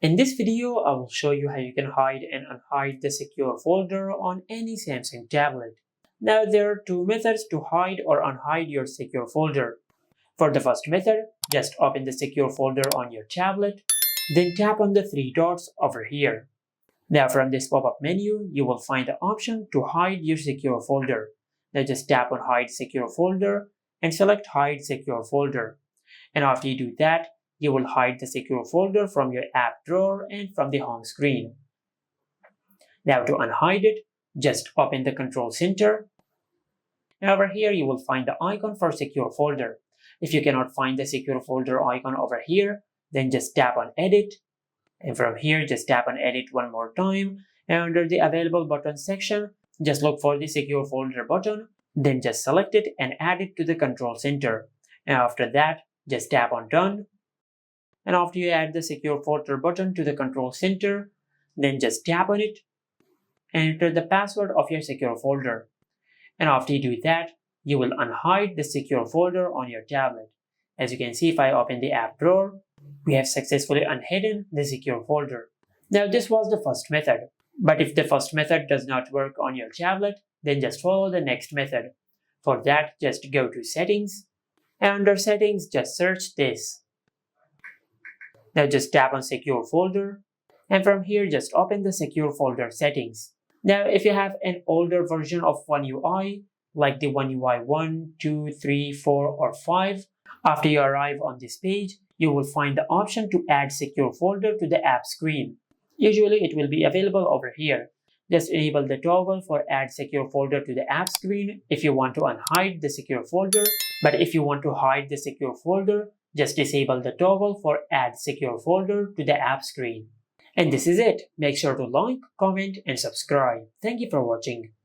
In this video, I will show you how you can hide and unhide the secure folder on any Samsung tablet. Now, there are two methods to hide or unhide your secure folder. For the first method, just open the secure folder on your tablet, then tap on the three dots over here. Now, from this pop-up menu, you will find the option to hide your secure folder. Now, just tap on Hide Secure Folder and select Hide Secure Folder. And after you do that, you will hide the secure folder from your app drawer and from the home screen. Now to unhide it, just open the Control Center. And over here you will find the icon for secure folder. If you cannot find the secure folder icon over here, then just tap on Edit. And from here, just tap on Edit one more time. And under the Available Buttons section, just look for the secure folder button. Then just select it and add it to the Control Center. And after that, just tap on Done. And after you add the secure folder button to the Control Center, then just tap on it and enter the password of your secure folder. And after you do that, you will unhide the secure folder on your tablet. As you can see, if I open the app drawer, we have successfully unhidden the secure folder. Now this was the first method, but if the first method does not work on your tablet, then just follow the next method. For that, just go to Settings, and under Settings, just search this. Now just tap on Secure Folder, and from here just open the Secure Folder settings. Now if you have an older version of One UI, like the One UI 1, 2, 3, 4, or 5, after you arrive on this page, you will find the option to add secure folder to the app screen. Usually it will be available over here. Just enable the toggle for add secure folder to the app screen if you want to unhide the secure folder, but if you want to hide the secure folder, just disable the toggle for add secure folder to the app screen. And this is it. Make sure to like, comment, and subscribe. Thank you for watching.